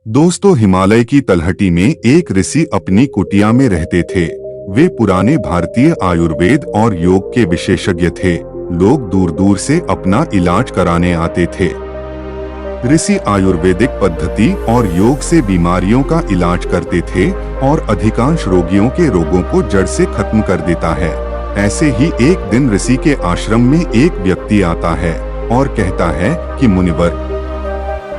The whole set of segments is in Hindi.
दोस्तों, हिमालय की तलहटी में एक ऋषि अपनी कुटिया में रहते थे। वे पुराने भारतीय आयुर्वेद और योग के विशेषज्ञ थे। लोग दूर दूर से अपना इलाज कराने आते थे। ऋषि आयुर्वेदिक पद्धति और योग से बीमारियों का इलाज करते थे और अधिकांश रोगियों के रोगों को जड़ से खत्म कर देता है। ऐसे ही एक दिन ऋषि के आश्रम में एक व्यक्ति आता है और कहता है कि मुनिवर,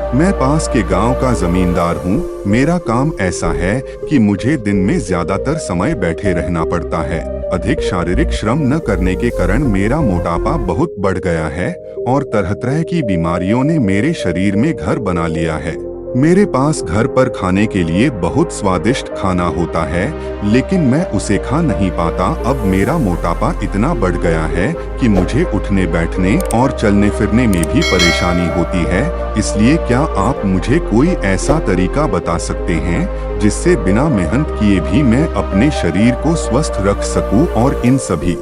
मैं पास के गांव का जमींदार हूँ। मेरा काम ऐसा है कि मुझे दिन में ज्यादातर समय बैठे रहना पड़ता है। अधिक शारीरिक श्रम न करने के कारण मेरा मोटापा बहुत बढ़ गया है और तरह तरह की बीमारियों ने मेरे शरीर में घर बना लिया है। मेरे पास घर पर खाने के लिए बहुत स्वादिष्ट खाना होता है, लेकिन मैं उसे खा नहीं पाता। अब मेरा मोटापा इतना बढ़ गया है कि मुझे उठने बैठने और चलने फिरने में भी परेशानी होती है। इसलिए क्या आप मुझे कोई ऐसा तरीका बता सकते हैं जिससे बिना मेहनत किए भी मैं अपने शरीर को स्वस्थ रख सकूं और इन सभी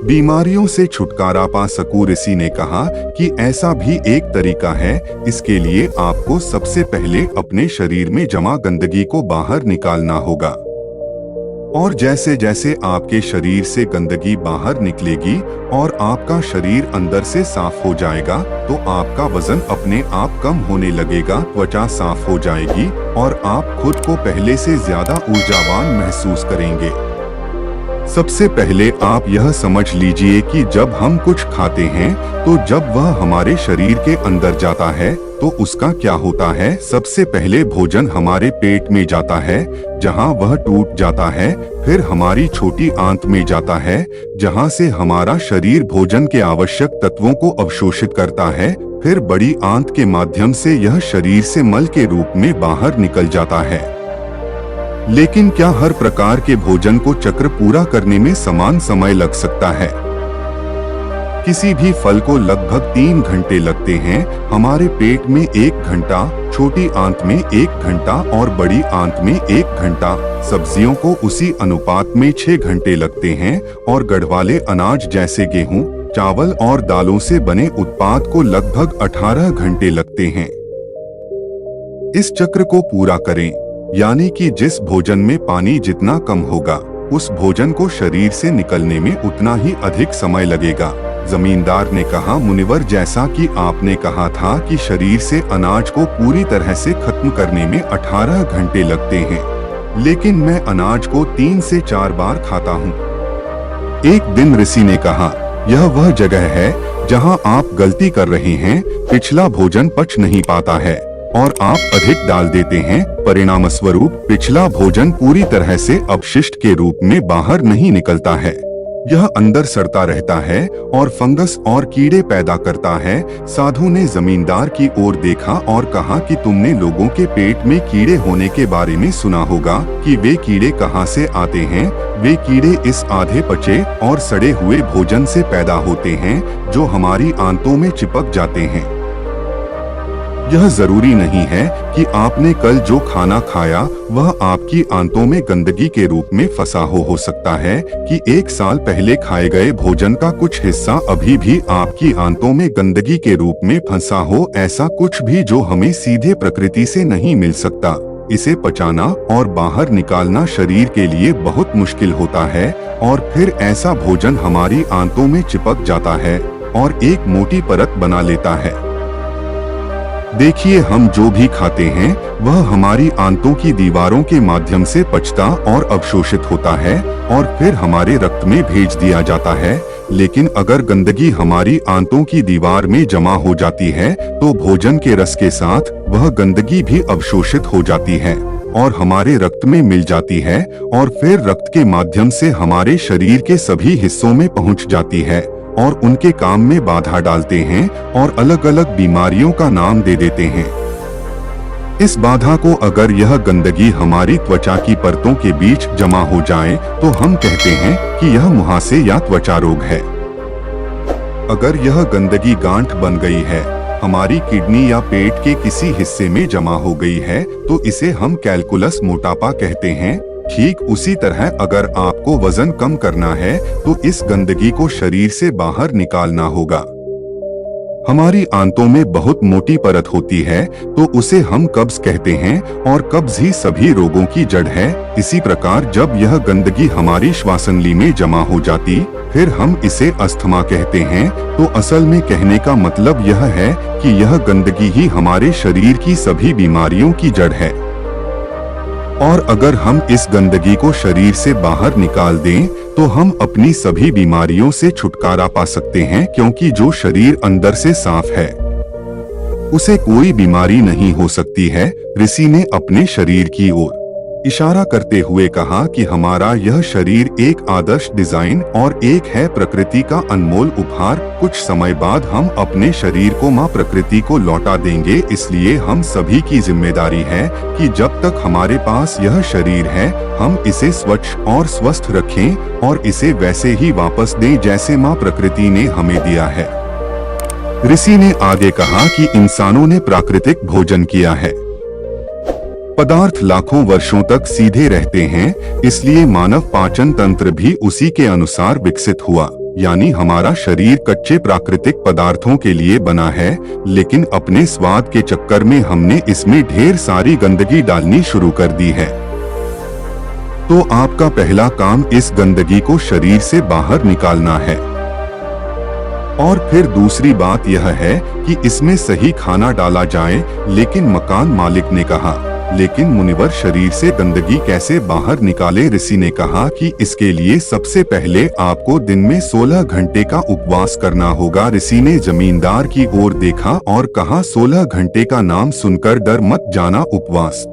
बीमारियों से छुटकारा पा सकूं? ऋषि ने कहा कि ऐसा भी एक तरीका है। इसके लिए आपको सबसे पहले अपने शरीर में जमा गंदगी को बाहर निकालना होगा, और जैसे जैसे आपके शरीर से गंदगी बाहर निकलेगी और आपका शरीर अंदर से साफ हो जाएगा, तो आपका वजन अपने आप कम होने लगेगा, त्वचा साफ हो जाएगी और आप खुद को पहले से ज्यादा ऊर्जावान महसूस करेंगे। सबसे पहले आप यह समझ लीजिए कि जब हम कुछ खाते हैं तो जब वह हमारे शरीर के अंदर जाता है तो उसका क्या होता है। सबसे पहले भोजन हमारे पेट में जाता है, जहां वह टूट जाता है। फिर हमारी छोटी आंत में जाता है, जहां से हमारा शरीर भोजन के आवश्यक तत्वों को अवशोषित करता है। फिर बड़ी आंत के माध्यम से यह शरीर से मल के रूप में बाहर निकल जाता है। लेकिन क्या हर प्रकार के भोजन को चक्र पूरा करने में समान समय लग सकता है? किसी भी फल को लगभग 3 घंटे लगते हैं। हमारे पेट में 1 घंटा, छोटी आंत में 1 घंटा और बड़ी आंत में 1 घंटा। सब्जियों को उसी अनुपात में 6 घंटे लगते हैं और गढ़वाले अनाज जैसे गेहूं, चावल और दालों से बने उत्पाद को लगभग 18 घंटे लगते हैं। इस चक्र को पूरा करें, यानी कि जिस भोजन में पानी जितना कम होगा, उस भोजन को शरीर से निकलने में उतना ही अधिक समय लगेगा। जमींदार ने कहा, मुनिवर, जैसा कि आपने कहा था कि शरीर से अनाज को पूरी तरह से खत्म करने में 18 घंटे लगते हैं, लेकिन मैं अनाज को 3 से 4 बार खाता हूँ। एक दिन ऋषि ने कहा, यह वह जगह है जहाँ आप गलती कर रहे हैं। पिछला भोजन पच नहीं पाता है और आप अधिक डाल देते हैं। परिणाम स्वरूप पिछला भोजन पूरी तरह से अपशिष्ट के रूप में बाहर नहीं निकलता है। यह अंदर सड़ता रहता है और फंगस और कीड़े पैदा करता है। साधु ने जमींदार की ओर देखा और कहा कि तुमने लोगों के पेट में कीड़े होने के बारे में सुना होगा कि वे कीड़े कहाँ से आते हैं। वे कीड़े इस आधे पचे और सड़े हुए भोजन से पैदा होते हैं जो हमारी आंतों में चिपक जाते हैं। यह जरूरी नहीं है कि आपने कल जो खाना खाया वह आपकी आंतों में गंदगी के रूप में फंसा हो सकता है कि 1 साल पहले खाए गए भोजन का कुछ हिस्सा अभी भी आपकी आंतों में गंदगी के रूप में फंसा हो। ऐसा कुछ भी जो हमें सीधे प्रकृति से नहीं मिल सकता। इसे पचाना और बाहर निकालना शरीर के लिए बहुत मुश्किल होता है और फिर ऐसा भोजन हमारी आंतों में चिपक जाता है और एक मोटी परत बना लेता है। देखिए, हम जो भी खाते हैं वह हमारी आंतों की दीवारों के माध्यम से पचता और अवशोषित होता है और फिर हमारे रक्त में भेज दिया जाता है। लेकिन अगर गंदगी हमारी आंतों की दीवार में जमा हो जाती है तो भोजन के रस के साथ वह गंदगी भी अवशोषित हो जाती है और हमारे रक्त में मिल जाती है और फिर रक्त के माध्यम से हमारे शरीर के सभी हिस्सों में पहुंच जाती है और उनके काम में बाधा डालते हैं और अलग अलग बीमारियों का नाम दे देते हैं। इस बाधा को अगर यह गंदगी हमारी त्वचा की परतों के बीच जमा हो जाए तो हम कहते हैं कि यह मुहासे या त्वचा रोग है। अगर यह गंदगी गांठ बन गई है, हमारी किडनी या पेट के किसी हिस्से में जमा हो गई है, तो इसे हम कैलकुलस मोटापा कहते हैं। ठीक उसी तरह अगर आपको वजन कम करना है तो इस गंदगी को शरीर से बाहर निकालना होगा। हमारी आंतों में बहुत मोटी परत होती है तो उसे हम कब्ज कहते हैं और कब्ज ही सभी रोगों की जड़ है। इसी प्रकार जब यह गंदगी हमारी श्वासनली में जमा हो जाती फिर हम इसे अस्थमा कहते हैं। तो असल में कहने का मतलब यह है कि यह गंदगी ही हमारे शरीर की सभी बीमारियों की जड़ है। और अगर हम इस गंदगी को शरीर से बाहर निकाल दें तो हम अपनी सभी बीमारियों से छुटकारा पा सकते हैं, क्योंकि जो शरीर अंदर से साफ है उसे कोई बीमारी नहीं हो सकती है। ऋषि ने अपने शरीर की ओर इशारा करते हुए कहा कि हमारा यह शरीर एक आदर्श डिजाइन और एक है प्रकृति का अनमोल उपहार। कुछ समय बाद हम अपने शरीर को मां प्रकृति को लौटा देंगे, इसलिए हम सभी की जिम्मेदारी है कि जब तक हमारे पास यह शरीर है हम इसे स्वच्छ और स्वस्थ रखें और इसे वैसे ही वापस दें जैसे मां प्रकृति ने हमें दिया है। ऋषि ने आगे कहा कि इंसानों ने प्राकृतिक भोजन किया है। पदार्थ लाखों वर्षों तक सीधे रहते हैं, इसलिए मानव पाचन तंत्र भी उसी के अनुसार विकसित हुआ। यानी हमारा शरीर कच्चे प्राकृतिक पदार्थों के लिए बना है, लेकिन अपने स्वाद के चक्कर में हमने इसमें ढेर सारी गंदगी डालनी शुरू कर दी है। तो आपका पहला काम इस गंदगी को शरीर से बाहर निकालना है। और फिर दूसरी बात यह है कि इसमें सही खाना डाला जाए। लेकिन मकान मालिक ने कहा, लेकिन मुनिवर शरीर से गंदगी कैसे बाहर निकाले? ऋषि ने कहा कि इसके लिए सबसे पहले आपको दिन में 16 घंटे का उपवास करना होगा। ऋषि ने जमींदार की ओर देखा और कहा, 16 घंटे का नाम सुनकर डर मत जाना। उपवास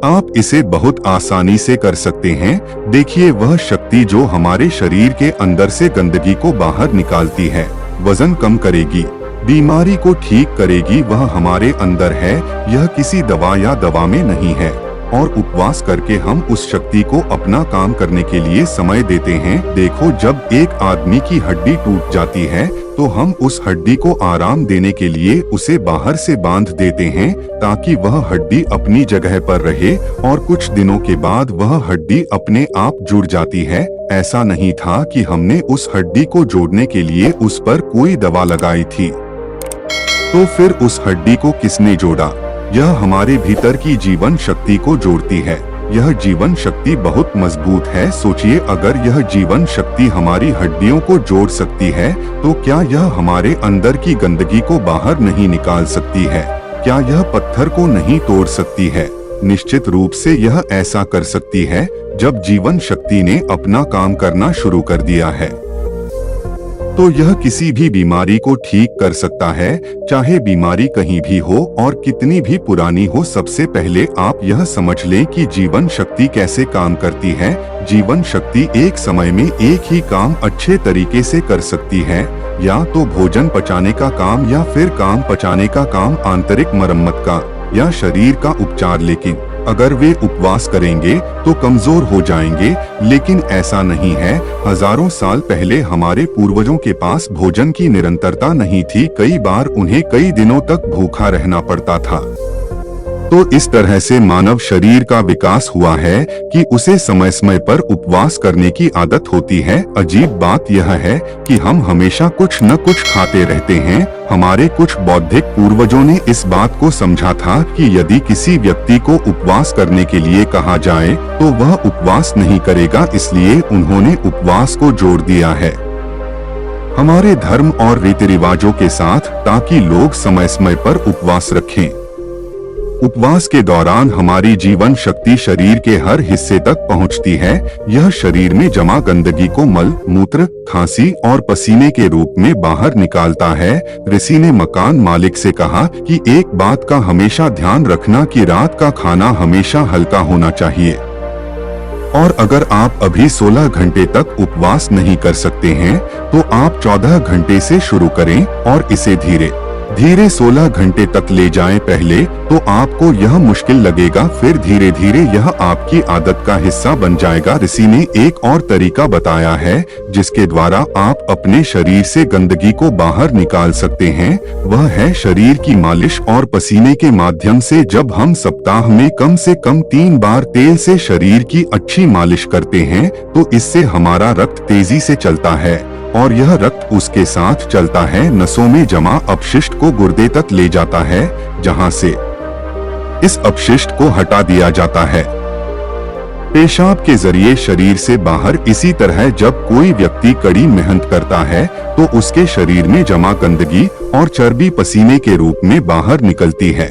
आप इसे बहुत आसानी से कर सकते हैं। देखिए, वह शक्ति जो हमारे शरीर के अंदर से गंदगी को बाहर निकालती है, वजन कम करेगी, बीमारी को ठीक करेगी, वह हमारे अंदर है। यह किसी दवा या दवा में नहीं है। और उपवास करके हम उस शक्ति को अपना काम करने के लिए समय देते हैं। देखो, जब एक आदमी की हड्डी टूट जाती है तो हम उस हड्डी को आराम देने के लिए उसे बाहर से बांध देते हैं ताकि वह हड्डी अपनी जगह पर रहे, और कुछ दिनों के बाद वह हड्डी अपने आप जुड़ जाती है। ऐसा नहीं था कि हमने उस हड्डी को जोड़ने के लिए उस पर कोई दवा लगाई थी। तो फिर उस हड्डी को किसने जोड़ा? यह हमारे भीतर की जीवन शक्ति को जोड़ती है। यह जीवन शक्ति बहुत मजबूत है। सोचिए, अगर यह जीवन शक्ति हमारी हड्डियों को जोड़ सकती है तो क्या यह हमारे अंदर की गंदगी को बाहर नहीं निकाल सकती है? क्या यह पत्थर को नहीं तोड़ सकती है? निश्चित रूप से यह ऐसा कर सकती है। जब जीवन शक्ति ने अपना काम करना शुरू कर दिया है तो यह किसी भी बीमारी को ठीक कर सकता है, चाहे बीमारी कहीं भी हो और कितनी भी पुरानी हो। सबसे पहले आप यह समझ लें कि जीवन शक्ति कैसे काम करती है। जीवन शक्ति एक समय में एक ही काम अच्छे तरीके से कर सकती है, या तो भोजन पचाने का काम, या फिर काम पचाने का काम, आंतरिक मरम्मत का, या शरीर का उपचार। लेकिन अगर वे उपवास करेंगे तो कमजोर हो जाएंगे। लेकिन ऐसा नहीं है। हजारों साल पहले हमारे पूर्वजों के पास भोजन की निरंतरता नहीं थी। कई बार उन्हें कई दिनों तक भूखा रहना पड़ता था। तो इस तरह से मानव शरीर का विकास हुआ है कि उसे समय समय पर उपवास करने की आदत होती है। अजीब बात यह है कि हम हमेशा कुछ न कुछ खाते रहते हैं। हमारे कुछ बौद्धिक पूर्वजों ने इस बात को समझा था कि यदि किसी व्यक्ति को उपवास करने के लिए कहा जाए तो वह उपवास नहीं करेगा, इसलिए उन्होंने उपवास को जोड़ दिया है हमारे धर्म और रीति रिवाजों के साथ, ताकि लोग समय समय पर उपवास रखें। उपवास के दौरान हमारी जीवन शक्ति शरीर के हर हिस्से तक पहुंचती है। यह शरीर में जमा गंदगी को मल, मूत्र, खांसी और पसीने के रूप में बाहर निकालता है। ऋषि ने मकान मालिक से कहा कि एक बात का हमेशा ध्यान रखना कि रात का खाना हमेशा हल्का होना चाहिए। और अगर आप अभी 16 घंटे तक उपवास नहीं कर सकते हैं तो आप 14 घंटे से शुरू करें और इसे धीरे धीरे 16 घंटे तक ले जाएं। पहले तो आपको यह मुश्किल लगेगा, फिर धीरे धीरे यह आपकी आदत का हिस्सा बन जाएगा। ऋषि ने एक और तरीका बताया है जिसके द्वारा आप अपने शरीर से गंदगी को बाहर निकाल सकते हैं। वह है शरीर की मालिश और पसीने के माध्यम से। जब हम सप्ताह में कम से कम 3 बार तेल से शरीर की अच्छी मालिश करते हैं तो इससे हमारा रक्त तेजी से चलता है, और यह रक्त उसके साथ चलता है, नसों में जमा अपशिष्ट को गुर्दे तक ले जाता है, जहां से इस अपशिष्ट को हटा दिया जाता है पेशाब के जरिए शरीर से बाहर। इसी तरह जब कोई व्यक्ति कड़ी मेहनत करता है तो उसके शरीर में जमा गंदगी और चर्बी पसीने के रूप में बाहर निकलती है।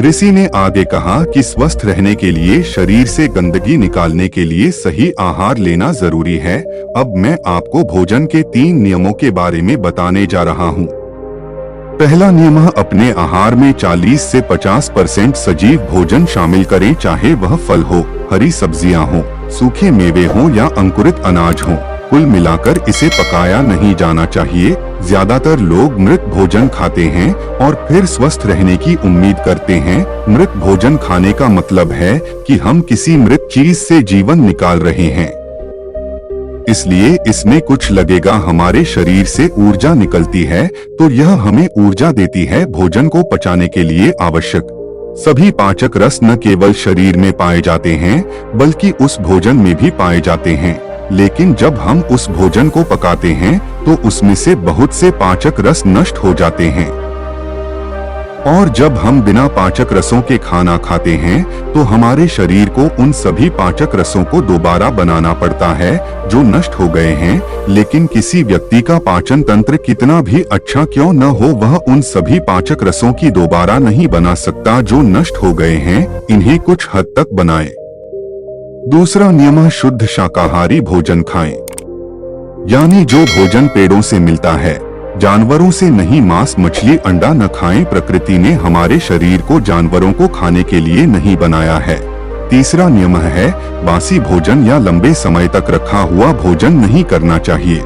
ऋषि ने आगे कहा कि स्वस्थ रहने के लिए शरीर से गंदगी निकालने के लिए सही आहार लेना जरूरी है। अब मैं आपको भोजन के 3 नियमों के बारे में बताने जा रहा हूँ। पहला नियम, अपने आहार में 40 से 50% सजीव भोजन शामिल करें, चाहे वह फल हो, हरी सब्जियां हो, सूखे मेवे हो या अंकुरित अनाज हो। कुल मिलाकर इसे पकाया नहीं जाना चाहिए। ज्यादातर लोग मृत भोजन खाते हैं और फिर स्वस्थ रहने की उम्मीद करते हैं। मृत भोजन खाने का मतलब है कि हम किसी मृत चीज से जीवन निकाल रहे हैं, इसलिए इसमें कुछ लगेगा। हमारे शरीर से ऊर्जा निकलती है तो यह हमें ऊर्जा देती है। भोजन को पचाने के लिए आवश्यक सभी पाचक रस न केवल शरीर में पाए जाते हैं बल्कि उस भोजन में भी पाए जाते हैं। लेकिन जब हम उस भोजन को पकाते हैं तो उसमें से बहुत से पाचक रस नष्ट हो जाते हैं, और जब हम बिना पाचक रसों के खाना खाते हैं तो हमारे शरीर को उन सभी पाचक रसों को दोबारा बनाना पड़ता है जो नष्ट हो गए हैं। लेकिन किसी व्यक्ति का पाचन तंत्र कितना भी अच्छा क्यों न हो, वह उन सभी पाचक रसों की दोबारा नहीं बना सकता जो नष्ट हो गए हैं। इन्हें कुछ हद तक बनाएं। दूसरा नियम, शुद्ध शाकाहारी भोजन खाएं, यानी जो भोजन पेड़ों से मिलता है, जानवरों से नहीं। मांस, मछली, अंडा न खाएं। प्रकृति ने हमारे शरीर को जानवरों को खाने के लिए नहीं बनाया है। तीसरा नियम है, बासी भोजन या लंबे समय तक रखा हुआ भोजन नहीं करना चाहिए।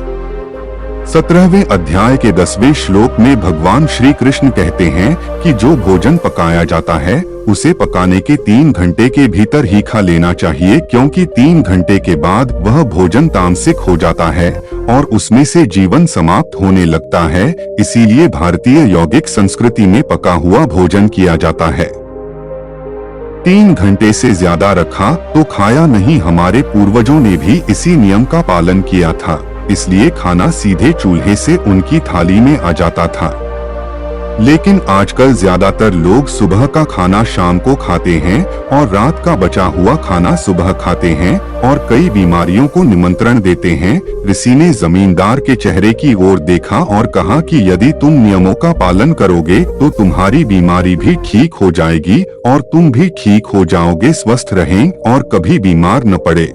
17वें अध्याय के 10वें श्लोक में भगवान श्री कृष्ण कहते हैं कि जो भोजन पकाया जाता है उसे पकाने के 3 घंटे के भीतर ही खा लेना चाहिए, क्योंकि 3 घंटे के बाद वह भोजन तामसिक हो जाता है और उसमें से जीवन समाप्त होने लगता है। इसीलिए भारतीय यौगिक संस्कृति में पका हुआ भोजन किया जाता है। 3 घंटे से ज्यादा रखा तो खाया नहीं। हमारे पूर्वजों ने भी इसी नियम का पालन किया था, इसलिए खाना सीधे चूल्हे से उनकी थाली में आ जाता था। लेकिन आजकल ज्यादातर लोग सुबह का खाना शाम को खाते हैं और रात का बचा हुआ खाना सुबह खाते हैं और कई बीमारियों को निमंत्रण देते हैं। ऋषि ने जमींदार के चेहरे की ओर देखा और कहा कि यदि तुम नियमों का पालन करोगे तो तुम्हारी बीमारी भी ठीक हो जाएगी और तुम भी ठीक हो जाओगे, स्वस्थ रहें और कभी बीमार न पड़े।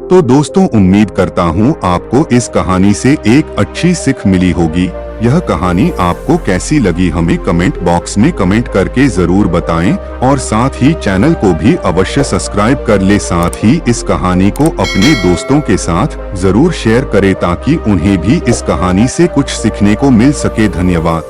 तो दोस्तों, उम्मीद करता हूँ आपको इस कहानी से एक अच्छी सीख मिली होगी। यह कहानी आपको कैसी लगी हमें कमेंट बॉक्स में कमेंट करके जरूर बताएं और साथ ही चैनल को भी अवश्य सब्सक्राइब कर ले। साथ ही इस कहानी को अपने दोस्तों के साथ जरूर शेयर करें ताकि उन्हें भी इस कहानी से कुछ सीखने को मिल सके। धन्यवाद।